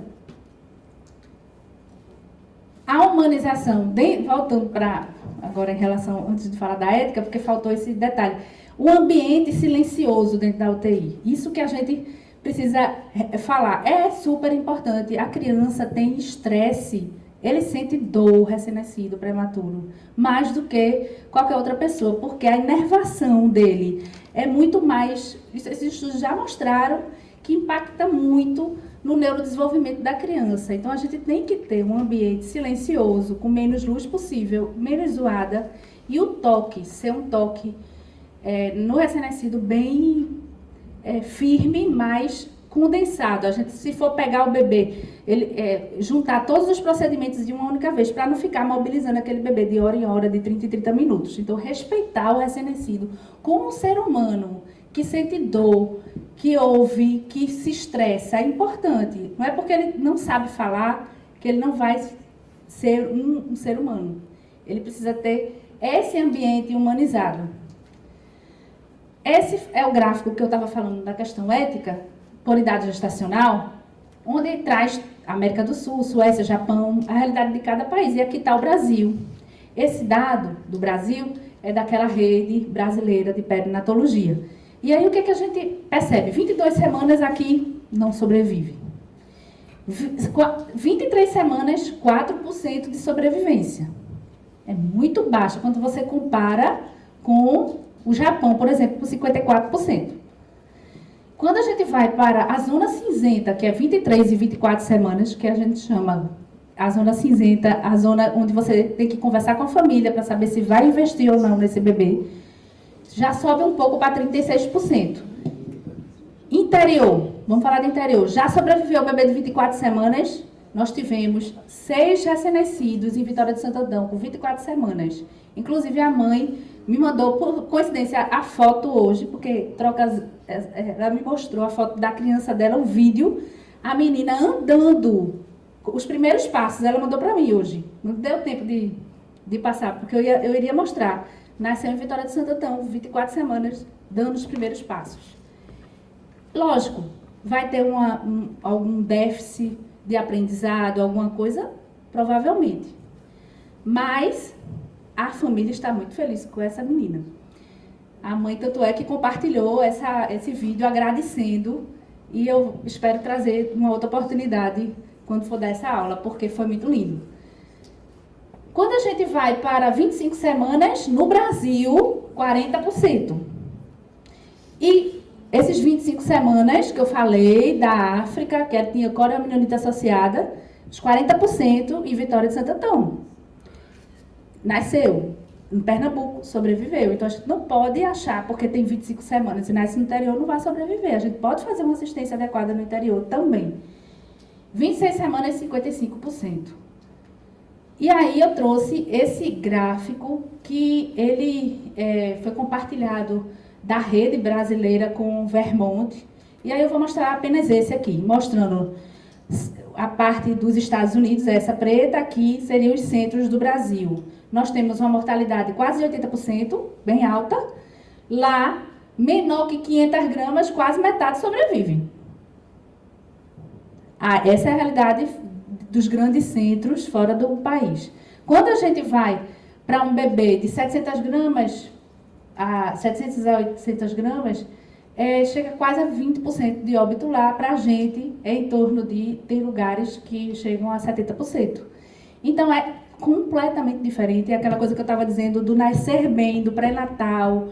[SPEAKER 1] a humanização, voltando para agora em relação, antes de falar da ética, porque faltou esse detalhe, o ambiente silencioso dentro da UTI, isso que a gente precisa falar, é super importante. A criança tem estresse, ele sente dor, recém-nascido, prematuro, mais do que qualquer outra pessoa, porque a inervação dele é muito mais, esses estudos já mostraram que impacta muito no neurodesenvolvimento da criança. Então, a gente tem que ter um ambiente silencioso, com menos luz possível, menos zoada, e o toque, ser um toque no recém-nascido bem firme, mas condensado. A gente, se for pegar o bebê, juntar todos os procedimentos de uma única vez, para não ficar mobilizando aquele bebê de hora em hora, de 30 em 30 minutos. Então, respeitar o recém-nascido como um ser humano que sente dor, que ouve, que se estressa, é importante. Não é porque ele não sabe falar que ele não vai ser um ser humano. Ele precisa ter esse ambiente humanizado. Esse é o gráfico que eu estava falando da questão ética, por idade gestacional, onde traz América do Sul, Suécia, Japão, a realidade de cada país. E aqui está o Brasil. Esse dado do Brasil é daquela rede brasileira de perinatologia. E aí o que a gente percebe? 22 semanas aqui não sobrevive. 23 semanas, 4% de sobrevivência. É muito baixo quando você compara com o Japão, por exemplo, com 54%. Quando a gente vai para a zona cinzenta, que é 23 e 24 semanas, que a gente chama a zona cinzenta, a zona onde você tem que conversar com a família para saber se vai investir ou não nesse bebê, já sobe um pouco para 36%. Interior, vamos falar de interior. Já sobreviveu o bebê de 24 semanas? Nós tivemos 6 recém-nascidos em Vitória de Santo Antão, com 24 semanas. Inclusive, a mãe me mandou, por coincidência, a foto hoje, porque ela me mostrou a foto da criança dela, o vídeo, a menina andando, os primeiros passos, ela mandou para mim hoje. Não deu tempo de passar, porque eu iria mostrar. Nasceu em Vitória de Santo Antão, 24 semanas, dando os primeiros passos. Lógico, vai ter algum déficit de aprendizado, alguma coisa? Provavelmente. Mas a família está muito feliz com essa menina. A mãe, tanto é que compartilhou esse vídeo agradecendo, e eu espero trazer uma outra oportunidade quando for dar essa aula, porque foi muito lindo. Quando a gente vai para 25 semanas, no Brasil, 40%. E esses 25 semanas que eu falei, da África, que tinha corioamnionitis associada, os 40% em Vitória de Santo Antão. Nasceu em Pernambuco, sobreviveu. Então, a gente não pode achar, porque tem 25 semanas e nasce no interior, não vai sobreviver. A gente pode fazer uma assistência adequada no interior também. 26 semanas, 55%. E aí eu trouxe esse gráfico que ele foi compartilhado da rede brasileira com Vermont. E aí eu vou mostrar apenas esse aqui, mostrando a parte dos Estados Unidos, essa preta aqui, seriam os centros do Brasil. Nós temos uma mortalidade quase 80%, bem alta. Lá, menor que 500 gramas, quase metade sobrevive. Essa é a realidade dos grandes centros fora do país. Quando a gente vai para um bebê de 700 gramas, a 700 a 800 gramas, chega quase a 20% de óbito lá. Para a gente, em torno de, tem lugares que chegam a 70%. Então, é completamente diferente. É aquela coisa que eu estava dizendo do nascer bem, do pré-natal.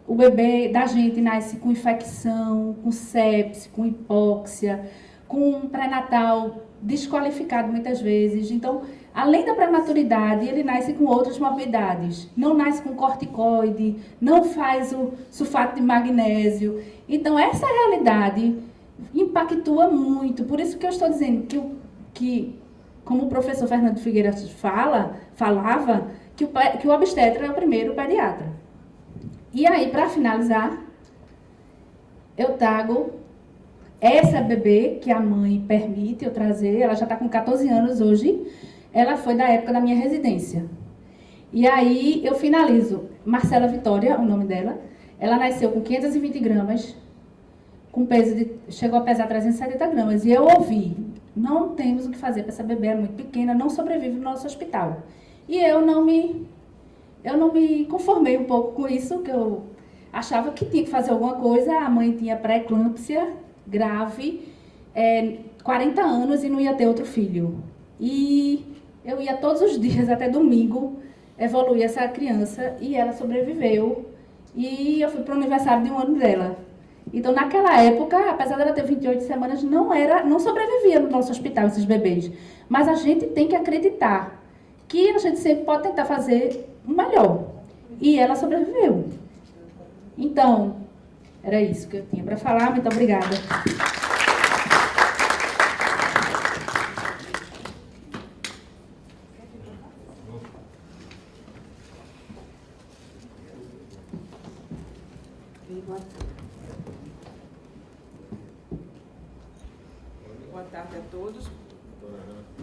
[SPEAKER 1] O bebê da gente nasce com infecção, com sepse, com hipóxia, com um pré-natal desqualificado muitas vezes. Então, além da prematuridade, ele nasce com outras morbidades. Não nasce com corticoide, não faz o sulfato de magnésio. Então, essa realidade impactua muito. Por isso que eu estou dizendo que como o professor Fernando Figueira falava, que o obstetra é o primeiro pediatra. E aí, para finalizar, eu trago Essa bebê que a mãe permite eu trazer, ela já está com 14 anos hoje, ela foi da época da minha residência. E aí eu finalizo. Marcela Vitória, o nome dela, ela nasceu com 520 gramas, com peso chegou a pesar 370 gramas. E eu ouvi, não temos o que fazer para essa bebê, é muito pequena, não sobrevive no nosso hospital. E eu não me conformei um pouco com isso, que eu achava que tinha que fazer alguma coisa. A mãe tinha pré-eclâmpsia grave, 40 anos e não ia ter outro filho. E eu ia todos os dias, até domingo, evoluir essa criança, e ela sobreviveu. E eu fui para o aniversário de 1 ano dela. Então, naquela época, apesar dela ter 28 semanas, não sobrevivia no nosso hospital esses bebês. Mas a gente tem que acreditar que a gente sempre pode tentar fazer o melhor. E ela sobreviveu. Então, era isso que eu tinha para falar. Muito obrigada.
[SPEAKER 2] Boa tarde a todos.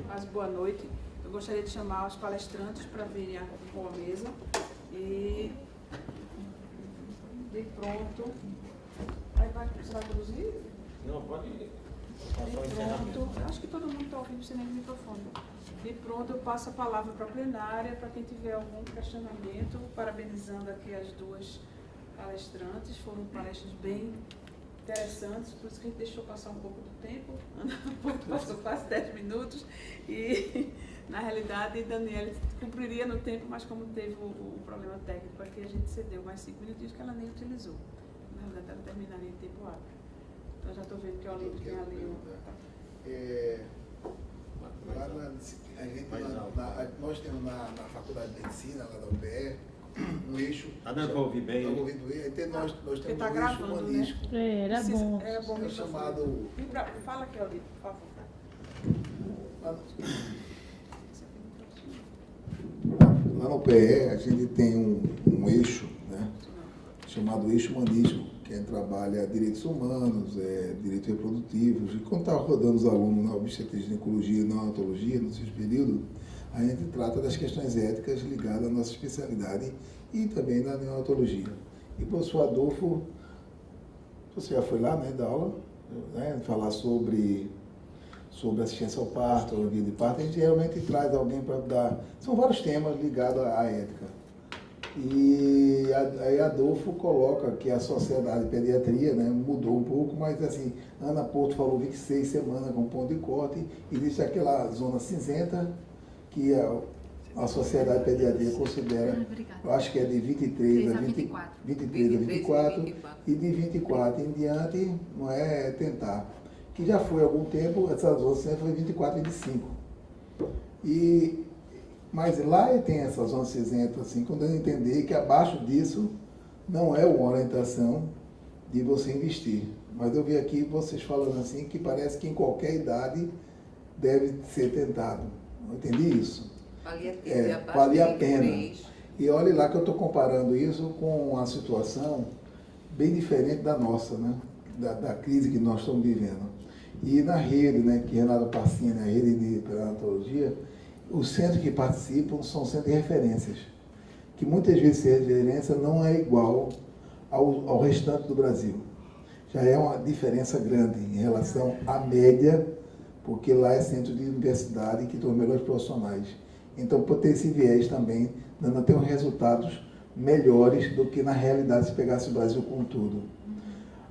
[SPEAKER 2] Mas boa noite. Eu gostaria de chamar os palestrantes para virem a compor a mesa. E de pronto. Você vai conduzir?
[SPEAKER 3] Não, pode ir.
[SPEAKER 2] De pronto. Acho que todo mundo está ouvindo sem nem microfone. De pronto, eu passo a palavra para a plenária, para quem tiver algum questionamento, parabenizando aqui as duas palestrantes. Foram palestras bem interessantes, por isso que a gente deixou passar um pouco do tempo. Passou quase 10 minutos. E, na realidade, Daniela cumpriria no tempo, mas como teve o problema técnico aqui, a gente cedeu mais 5 minutinhos que ela nem utilizou. Na realidade, ela terminaria em tempo hábil. Então, já estou vendo que o Olívio tem ali
[SPEAKER 4] nós temos na Faculdade de Medicina, lá da UPE, um eixo.
[SPEAKER 3] Tá dando para ouvir bem?
[SPEAKER 4] Está ouvindo bem? Então, nós temos
[SPEAKER 2] tá
[SPEAKER 4] um eixo
[SPEAKER 2] gravando,
[SPEAKER 4] humanístico.
[SPEAKER 2] né?
[SPEAKER 5] Era bom.
[SPEAKER 2] É bom
[SPEAKER 4] É chamado...
[SPEAKER 2] Fala aqui, Olívio, por favor.
[SPEAKER 4] Lá na UPE, a gente tem um eixo, né, chamado eixo humanístico, que trabalha direitos humanos, direitos reprodutivos. E quando está rodando os alunos na obstetrícia, ginecologia e neonatologia, no seu período, a gente trata das questões éticas ligadas à nossa especialidade e também na neonatologia. E o professor Adolfo, você já foi lá, né, dar aula, né, falar sobre assistência ao parto, ou via de parto. A gente geralmente traz alguém para dar... São vários temas ligados à ética. E aí Adolfo coloca que a sociedade de pediatria, né, mudou um pouco, mas assim, Ana Porto falou 26 semanas com ponto de corte, existe aquela zona cinzenta que a sociedade de pediatria considera, eu acho que é de 23 a 24, e de 24 em diante não é tentar. Que já foi há algum tempo, essa zona cinzenta foi 24 e 25. Mas lá tem essa zona cinzenta, assim, quando eu entender que abaixo disso não é uma orientação de você investir. Mas eu vi aqui vocês falando assim, que parece que em qualquer idade deve ser tentado. Eu entendi isso. Valia a pena. E olha lá que eu estou comparando isso com uma situação bem diferente da nossa, né? Da crise que nós estamos vivendo. E na rede, né, que Renato Passini, a rede de perinatologia, os centros que participam são centros de referências, que muitas vezes a referência não é igual ao restante do Brasil. Já é uma diferença grande em relação à média, porque lá é centro de universidade que tem os melhores profissionais. Então, por ter esse viés também, dando até uns resultados melhores do que na realidade se pegasse o Brasil com tudo.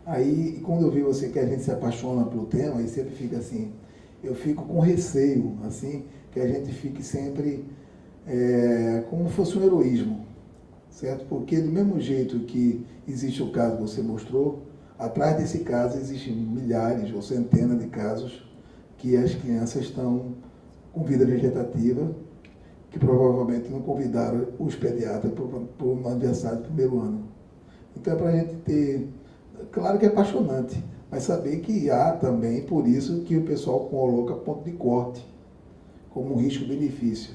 [SPEAKER 4] Aí, quando eu vi você que a gente se apaixona pelo tema, e sempre fica assim, eu fico com receio, assim, que a gente fique sempre como fosse um heroísmo, certo? Porque do mesmo jeito que existe o caso que você mostrou, atrás desse caso existem milhares ou centenas de casos que as crianças estão com vida vegetativa, que provavelmente não convidaram os pediatras para um aniversário do primeiro ano. Então é para a gente ter... Claro que é apaixonante, mas saber que há também, por isso que o pessoal coloca ponto de corte, como um risco-benefício.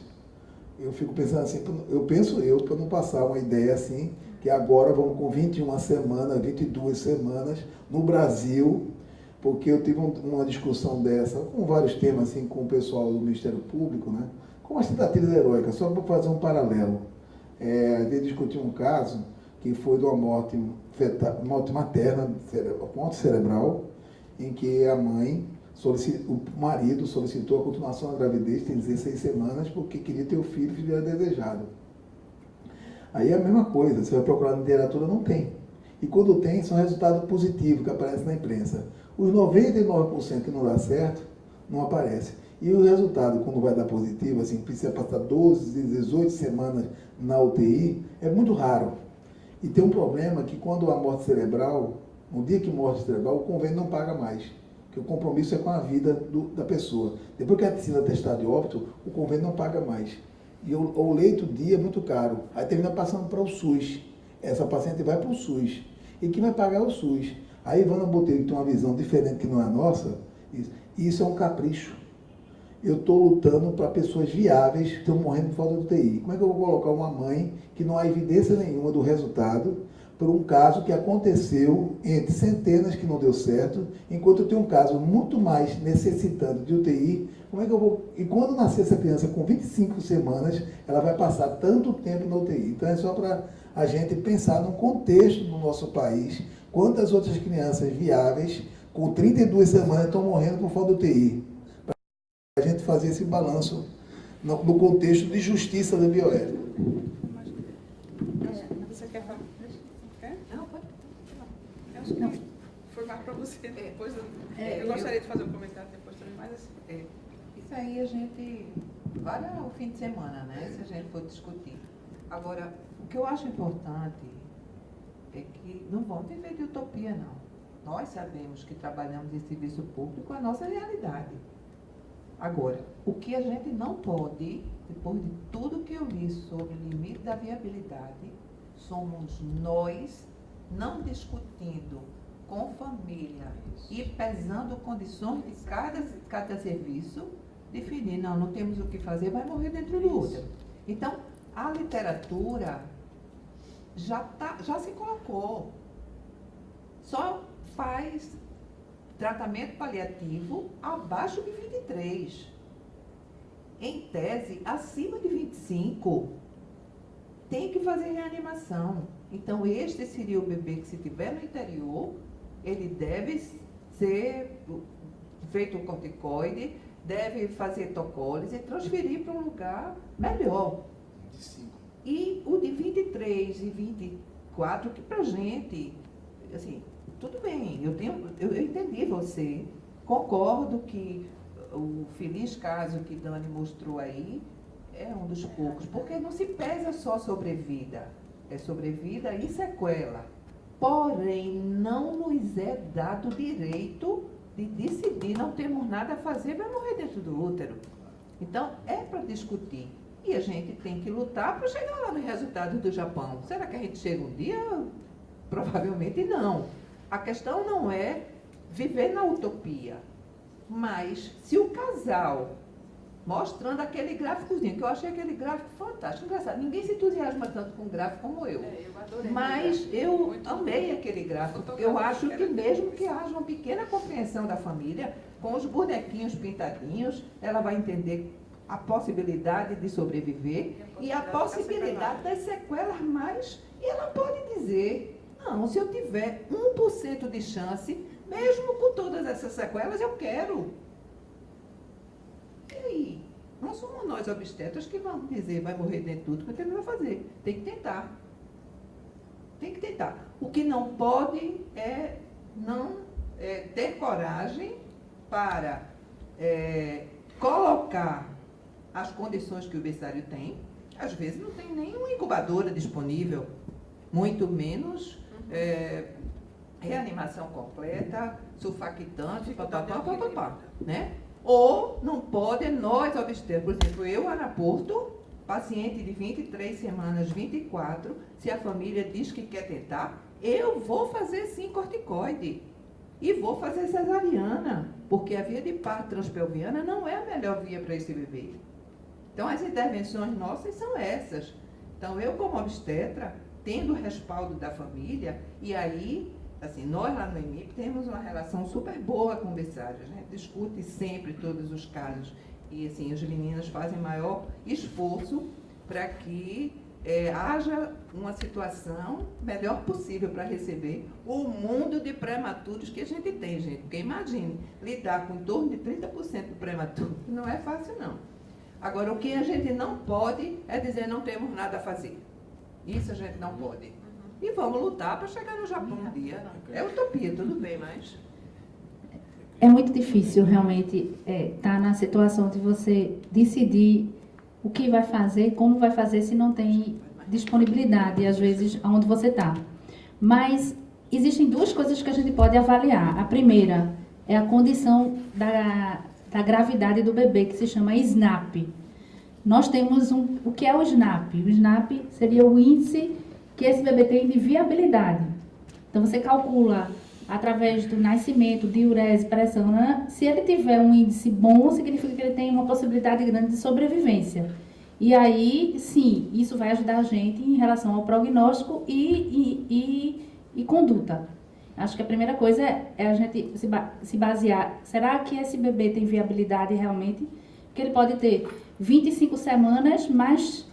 [SPEAKER 4] Eu fico pensando assim, para não passar uma ideia assim, que agora vamos com 21 semanas, 22 semanas, no Brasil, porque eu tive uma discussão dessa, com vários temas, assim, com o pessoal do Ministério Público, né? Com as tentativas heróicas, só para fazer um paralelo. A gente discutiu um caso que foi de uma morte materna, morte cerebral, em que a mãe, o marido solicitou a continuação da gravidez, tem 16 semanas, porque queria ter o filho que era desejado. Aí é a mesma coisa, você vai procurar na literatura, não tem. E quando tem, são resultados positivos que aparecem na imprensa. Os 99% que não dá certo, não aparece. E o resultado, quando vai dar positivo, assim, precisa passar 12, 18 semanas na UTI, é muito raro. E tem um problema que quando há morte cerebral, no dia que morre cerebral, o convênio não paga mais. Porque o compromisso é com a vida da pessoa. Depois que ela sido atestado de óbito, o convênio não paga mais. E o leito dia é muito caro. Aí termina passando para o SUS. Essa paciente vai para o SUS. E quem vai pagar é o SUS. Aí Ivana Botelho, que tem uma visão diferente que não é a nossa, isso é um capricho. Eu estou lutando para pessoas viáveis que estão morrendo por falta de UTI. Como é que eu vou colocar uma mãe que não há evidência nenhuma do resultado por um caso que aconteceu entre centenas que não deu certo, enquanto eu tenho um caso muito mais necessitando de UTI? Como é que eu vou... E quando nascer essa criança com 25 semanas, ela vai passar tanto tempo na UTI. Então é só para a gente pensar no contexto do nosso país, quantas outras crianças viáveis com 32 semanas estão morrendo por falta de UTI. Para a gente fazer esse balanço no contexto de justiça da bioética.
[SPEAKER 2] Você quer falar? Quer?
[SPEAKER 5] Não, pode.
[SPEAKER 2] Eu acho que foi mais para você. Depois eu gostaria de fazer um comentário depois também, mas assim.
[SPEAKER 5] Isso aí a gente vale o fim de semana, né? Se a gente for discutir. Agora, o que eu acho importante é que não vamos viver de utopia, não. Nós sabemos que trabalhamos em serviço público, a nossa realidade. Agora, o que a gente não pode, depois de tudo que eu li sobre o limite da viabilidade, somos nós não discutindo com família e pesando condições de cada serviço, definir, não temos o que fazer, vai morrer dentro do útero. Então, a literatura já se colocou. Só faz tratamento paliativo abaixo de 23. Em tese, acima de 25, tem que fazer reanimação. Então, este seria o bebê que, se estiver no interior, ele deve ser feito um corticoide, deve fazer tocólise e transferir para um lugar melhor.
[SPEAKER 4] 25.
[SPEAKER 5] E o de 23 e 24, que pra gente, assim, tudo bem, eu entendi você, concordo que o feliz caso que Dani mostrou aí é um dos poucos, porque não se pesa só sobrevida, é sobrevida e sequela. Porém, não nos é dado o direito de decidir, não temos nada a fazer, vai morrer dentro do útero. Então, é para discutir. E a gente tem que lutar para chegar lá no resultado do Japão. Será que a gente chega um dia? Provavelmente não. A questão não é viver na utopia, mas se o casal, mostrando aquele gráficozinho, que eu achei aquele gráfico fantástico, engraçado, ninguém se entusiasma tanto com o gráfico como eu.
[SPEAKER 2] Eu adorei.
[SPEAKER 5] Mas eu amei aquele gráfico. Eu acho que mesmo que haja uma pequena compreensão da família, com os bonequinhos pintadinhos, ela vai entender a possibilidade de sobreviver e a possibilidade das sequelas mais. E ela pode dizer, não, se eu tiver 1% de chance, mesmo com todas essas sequelas, eu quero. E aí? Não somos nós obstetras que vamos dizer, vai morrer dentro de tudo, porque não vai fazer. Tem que tentar. Tem que tentar. O que não pode é não ter coragem para colocar as condições que o berçário tem. Às vezes não tem nenhuma incubadora disponível, muito menos reanimação completa, sulfactante, papapá, né? Ou não pode, nós obstetras, por exemplo, eu, Ana Porto, paciente de 23 semanas, 24, se a família diz que quer tentar, eu vou fazer sim corticoide. E vou fazer cesariana, porque a via de parto transpelviana não é a melhor via para esse bebê. Então, as intervenções nossas são essas. Então, eu como obstetra, tendo o respaldo da família, e aí assim, nós lá no IMIP temos uma relação super boa com o berçário, a gente discute sempre todos os casos e assim, as meninas fazem maior esforço para que haja uma situação melhor possível para receber o mundo de prematuros que a gente tem, gente. Porque imagine, lidar com em torno de 30% do prematuro não é fácil, não. Agora, o que a gente não pode é dizer não temos nada a fazer. Isso a gente não pode. E vamos lutar para chegar no Japão um dia. É utopia, tudo bem, mas...
[SPEAKER 1] É muito difícil, realmente, estar na situação de você decidir o que vai fazer, como vai fazer, se não tem disponibilidade, às vezes, onde você está. Mas existem duas coisas que a gente pode avaliar. A primeira é a condição da gravidade do bebê, que se chama SNAP. Nós temos o que é o SNAP? O SNAP seria o índice que esse bebê tem de viabilidade. Então, você calcula através do nascimento, diurese, pressão, né? Se ele tiver um índice bom, significa que ele tem uma possibilidade grande de sobrevivência. E aí, sim, isso vai ajudar a gente em relação ao prognóstico e conduta. Acho que a primeira coisa é a gente se basear. Será que esse bebê tem viabilidade realmente? Porque ele pode ter 25 semanas, mas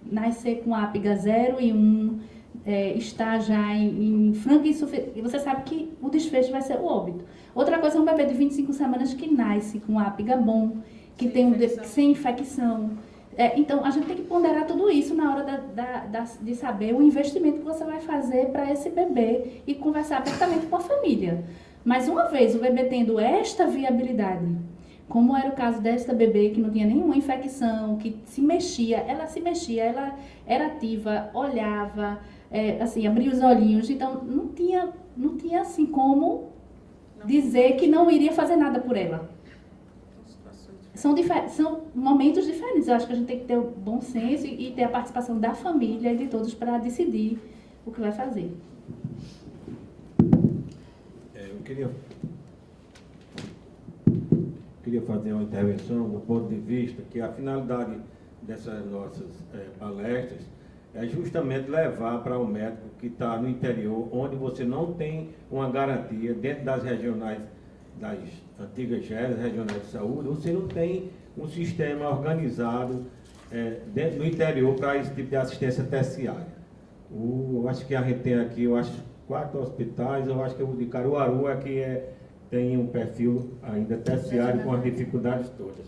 [SPEAKER 1] nascer com ápiga 0 e 1, está já em franca insuficiência. E você sabe que o desfecho vai ser o óbito. Outra coisa é um bebê de 25 semanas que nasce com ápiga bom, que sem infecção. Então, a gente tem que ponderar tudo isso na hora de saber o investimento que você vai fazer para esse bebê e conversar abertamente com a família. Mas uma vez o bebê tendo esta viabilidade, como era o caso desta bebê que não tinha nenhuma infecção, que se mexia, ela era ativa, olhava, assim, abria os olhinhos, então não tinha assim como dizer que não iria fazer nada por ela. São momentos diferentes. Eu acho que a gente tem que ter o bom senso e ter a participação da família e de todos para decidir o que vai fazer.
[SPEAKER 3] Eu queria fazer uma intervenção do ponto de vista que a finalidade dessas nossas palestras é justamente levar para o médico que está no interior, onde você não tem uma garantia dentro das regionais, das antigas regionais de saúde, você não tem um sistema organizado dentro do interior para esse tipo de assistência terciária. Eu acho que a gente tem aqui, 4 hospitais, eu acho que o de Caruaru é que tem um perfil ainda terciário com as dificuldades todas.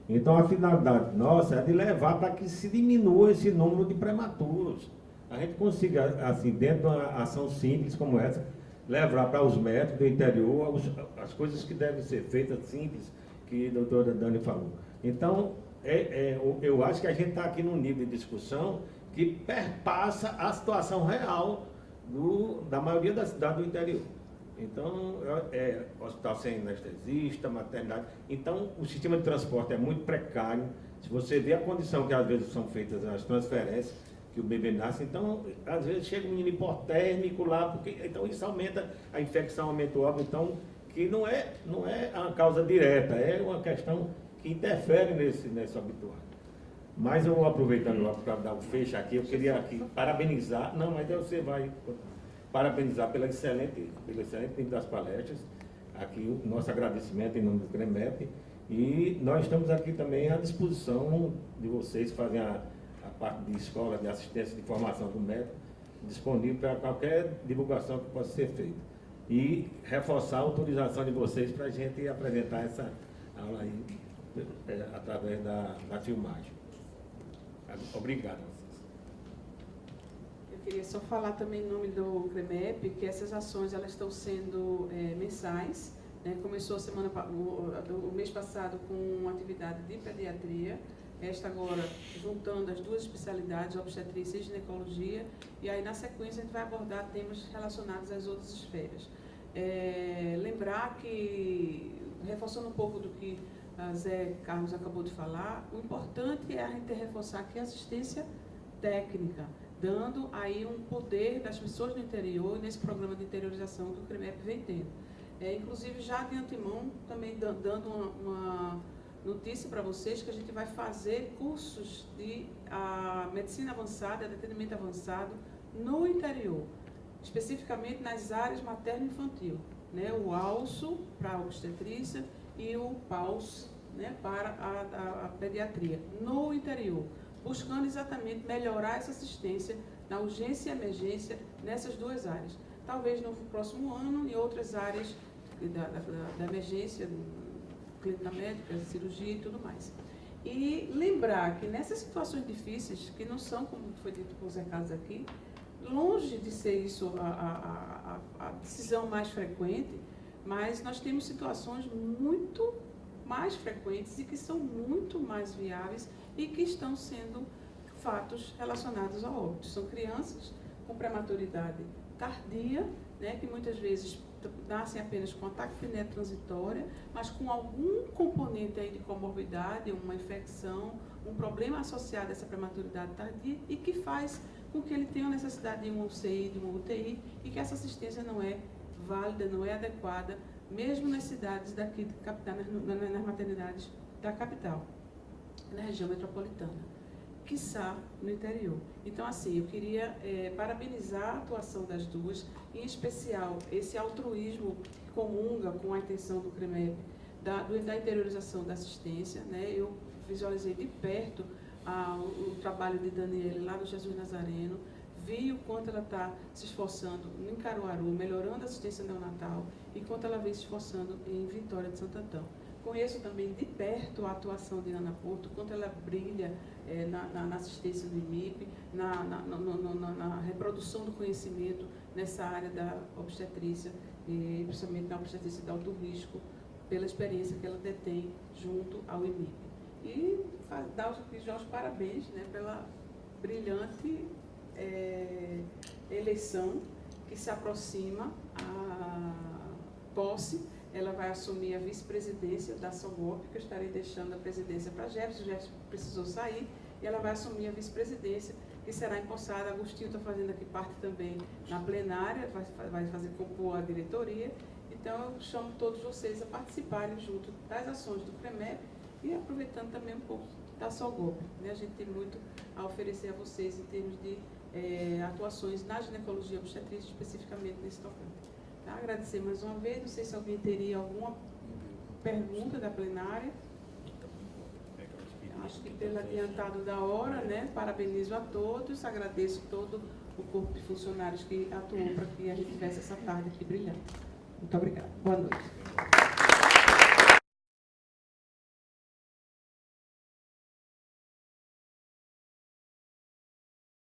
[SPEAKER 3] Então a finalidade nossa é de levar para que se diminua esse número de prematuros. A gente consiga, assim, dentro de uma ação simples como essa, levar para os médicos do interior as coisas que devem ser feitas simples, que a doutora Dani falou. Então, eu acho que a gente está aqui num nível de discussão que perpassa a situação real da maioria das cidades do interior. Então, hospital sem anestesista, maternidade. Então, o sistema de transporte é muito precário. Se você vê a condição que às vezes são feitas as transferências, que o bebê nasce, então, às vezes chega um menino hipotérmico lá, porque então isso aumenta, a infecção aumenta o óbito, então, que não é uma causa direta, é uma questão que interfere nesse obituário. Mas eu vou aproveitando para dar um fecho aqui, eu queria aqui parabenizar, não, mas você vai parabenizar pelo excelente nível das palestras, aqui o nosso agradecimento em nome do CREMEP, e nós estamos aqui também à disposição de vocês que fazem a parte de escola, de assistência de formação do médico, disponível para qualquer divulgação que possa ser feita. E reforçar a autorização de vocês para a gente apresentar essa aula aí através da filmagem. Obrigado a vocês.
[SPEAKER 2] Eu queria só falar também em nome do CREMEP que essas ações elas estão sendo mensais. Começou o mês passado com uma atividade de pediatria, esta agora juntando as duas especialidades, obstetrícia e ginecologia, e aí na sequência a gente vai abordar temas relacionados às outras esferas. Lembrar que, reforçando um pouco do que a Zé Carlos acabou de falar, o importante é a gente reforçar aqui a assistência técnica, dando aí um poder das pessoas do interior nesse programa de interiorização que o CREMEP vem tendo. Inclusive, já de antemão, também dando uma notícia para vocês que a gente vai fazer cursos de medicina avançada, de atendimento avançado no interior. especificamente nas áreas materno-infantil, né? O ALSO para a obstetrícia e o PAUS, né? Para a pediatria, no interior, buscando exatamente melhorar essa assistência na urgência e emergência nessas duas áreas. Talvez no próximo ano, em outras áreas da emergência, clínica médica, cirurgia e tudo mais. E lembrar que nessas situações difíceis, que não são, como foi dito por Zé Carlos aqui, longe de ser isso a decisão mais frequente, mas nós temos situações muito mais frequentes e que são muito mais viáveis e que estão sendo fatos relacionados ao óbito. São crianças com prematuridade tardia, né, que muitas vezes nascem apenas com ataque epinético transitória, mas com algum componente aí de comorbidade, uma infecção, um problema associado a essa prematuridade tardia e que faz com que ele tenha a necessidade de uma UCI, de uma UTI, e que essa assistência não é válida, não é adequada, mesmo nas cidades daqui de capital, nas maternidades da capital, na região metropolitana, quiçá no interior. Então, assim, eu queria parabenizar a atuação das duas, em especial esse altruísmo que comunga com a intenção do CREMEP, da interiorização da assistência, né? Eu visualizei de perto o trabalho de Daniele lá no Jesus Nazareno, vi o quanto ela está se esforçando em Caruaru, melhorando a assistência neonatal, e quanto ela vem se esforçando em Vitória de Santo Antão. Conheço também de perto a atuação de Nana Porto, quanto ela brilha na assistência do IMIP, na reprodução do conhecimento nessa área da obstetrícia, e principalmente na obstetrícia de alto risco, pela experiência que ela detém junto ao IMIP. E dar os parabéns, né, pela brilhante eleição que se aproxima à posse. Ela vai assumir a vice-presidência da SOGOP, que eu estarei deixando a presidência para Jefferson. Jefferson precisou sair, e ela vai assumir a vice-presidência, que será empossada. Agostinho está fazendo aqui parte também na plenária, vai compor a diretoria. Então, eu chamo todos vocês a participarem junto das ações do CREMEP e aproveitando também um pouco da SOGOP. Né? A gente tem muito a oferecer a vocês em termos de atuações na ginecologia obstetrícia, especificamente nesse tocante. Tá? Agradecer mais uma vez, não sei se alguém teria alguma pergunta da plenária. Acho que pelo adiantado da hora, né? Parabenizo a todos, agradeço todo o corpo de funcionários que atuou para que a gente tivesse essa tarde aqui brilhante. Muito obrigada. Boa noite.